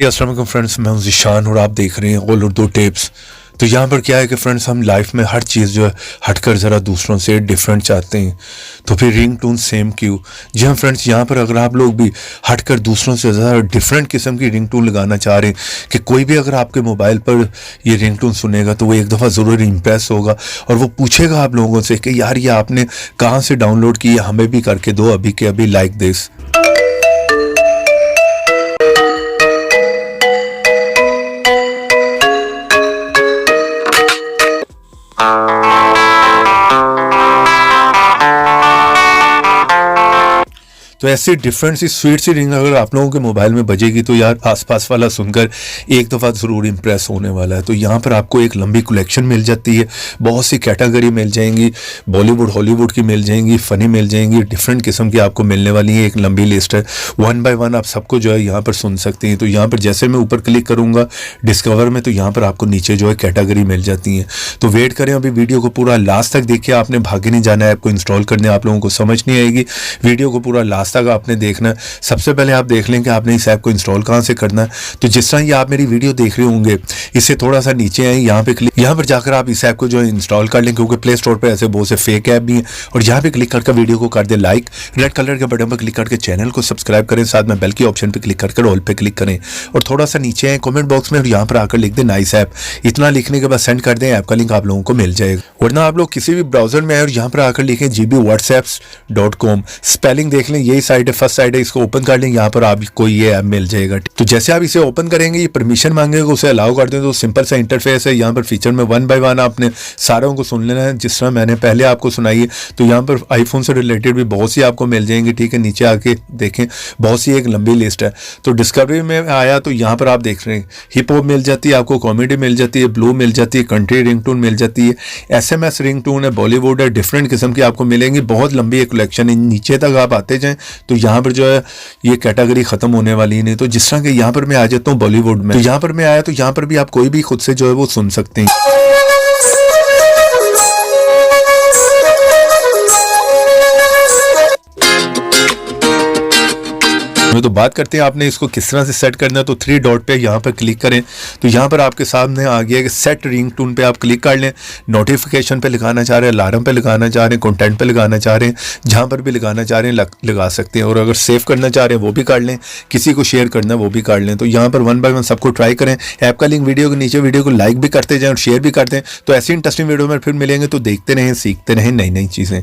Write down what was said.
अस्सलाम वालेकुम फ्रेंड्स, मैं हूं ज़ीशान और आप देख रहे हैं ऑल उर्दू टिप्स। तो यहाँ पर क्या है कि फ्रेंड्स, हम लाइफ में हर चीज़ जो है हटकर ज़रा दूसरों से डिफरेंट चाहते हैं, तो फिर रिंग टोन सेम क्यों। जी हाँ फ्रेंड्स, यहाँ पर अगर आप लोग भी हटकर दूसरों से ज़्यादा डिफरेंट किस्म की रिंग टोन लगाना चाह रहे हैं कि कोई भी अगर आपके मोबाइल पर ये रिंग टोन सुनेगा तो वो एक दफ़ा ज़रूर इम्प्रेस होगा और वो पूछेगा आप लोगों से कि यार ये आपने कहाँ से डाउनलोड की है, हमें भी करके दो अभी के अभी, लाइक दिस। तो ऐसी डिफरेंट सी स्वीट सी रिंग अगर आप लोगों के मोबाइल में बजेगी तो यार आसपास वाला सुनकर एक दफ़ा ज़रूर इम्प्रेस होने वाला है। तो यहाँ पर आपको एक लंबी कलेक्शन मिल जाती है, बहुत सी कैटेगरी मिल जाएंगी, बॉलीवुड हॉलीवुड की मिल जाएंगी, फ़नी मिल जाएंगी, डिफरेंट किस्म की आपको मिलने वाली है। एक लंबी लिस्ट है, वन बाय वन आप सबको जो है यहाँ पर सुन सकते हैं। तो यहाँ पर जैसे मैं ऊपर क्लिक करूँगा डिस्कवर में, तो यहाँ पर आपको नीचे जो है कैटेगरी मिल जाती हैं। तो वेट करें, अभी वीडियो को पूरा लास्ट तक देखिए, आपने भागे नहीं जाना है, ऐप को इंस्टॉल करने आप लोगों को समझ नहीं आएगी, वीडियो को पूरा लास्ट तक आपने देखना है। सबसे पहले आप देख लें कि आपने इस ऐप को इंस्टॉल कहां से करना है। तो जिस तरह ये आप मेरी वीडियो देख रहे होंगे, इससे थोड़ा सा नीचे आए, यहाँ पर जाकर आप इस ऐप को जो है इंस्टॉल कर लें, क्योंकि प्ले स्टोर पे ऐसे बहुत से फेक ऐप भी हैं। और यहाँ पे क्लिक करके वीडियो को कर दें लाइक, रेड कलर के बटन पर क्लिक करके चैनल को सब्सक्राइब करें, साथ में बेल की ऑप्शन पर क्लिक करके ऑल पे क्लिक करें और थोड़ा सा नीचे आए कॉमेंट बॉक्स में और यहाँ पर आकर लिख दें नाइस ऐप। इतना लिखने के बाद सेंड कर दें, ऐप का लिंक आप लोगों को मिल जाएगा। वरना आप लोग किसी भी ब्राउजर में आए और यहाँ पर आकर लिखें gbwhatsapp.com, स्पेलिंग देख लें, यही साइट है, फर्स्ट साइट है, इसको ओपन कर लें, यहाँ पर आपको ये ऐप मिल जाएगा। तो जैसे आप इसे ओपन करेंगे, ये परमिशन मांगेगा, उसे अलाउ कर दें। तो सिंपल सा इंटरफेस है। यहाँ पर फीचर में वन बाय वन आपने सारों को सुन लेना है, जिस तरह मैंने पहले आपको सुनाई है। तो यहाँ पर आईफोन से रिलेटेड भी बहुत सी आपको मिल जाएंगी, ठीक है। नीचे आके देखें, बहुत सी एक लंबी लिस्ट है। तो डिस्कवरी में आया तो यहाँ पर आप देख रहे हैं हिप हॉप मिल जाती है, आपको कॉमेडी मिल जाती है, ब्लू मिल जाती है, कंट्री रिंगटोन मिल जाती है, SMS रिंगटोन है, बॉलीवुड है, डिफरेंट किस्म की आपको मिलेंगी। बहुत लंबी एक कलेक्शन है। नीचे तक आप आते जाएं तो यहाँ पर जो है ये कैटेगरी खत्म होने वाली नहीं। तो जिस तरह के यहाँ पर मैं आ जाता हूँ बॉलीवुड में, तो यहाँ पर मैं आया तो यहाँ पर भी आप कोई भी खुद से जो है वो सुन सकते हैं। तो बात करते हैं आपने इसको किस तरह से सेट करना है। तो थ्री डॉट पे यहाँ पर क्लिक करें, तो यहाँ पर आपके सामने आ गया कि सेट रिंग टोन पे आप क्लिक कर लें। नोटिफिकेशन पे लगाना चाह रहे हैं, अलार्म पे लगाना चाह रहे हैं, कंटेंट पे लगाना चाह रहे हैं, जहाँ पर भी लगाना चाह रहे हैं लगा सकते हैं। और अगर सेव करना चाह रहे हैं वो भी कर लें, किसी को शेयर करना है वो भी कर लें। तो यहाँ पर वन बाय वन सबको ट्राई करें। ऐप का लिंक वीडियो के नीचे, वीडियो को लाइक भी करते जाएँ और शेयर भी करते हैं। तो ऐसी इंटरेस्टिंग वीडियो में फिर मिलेंगे। तो देखते रहें, सीखते रहें नई नई चीज़ें।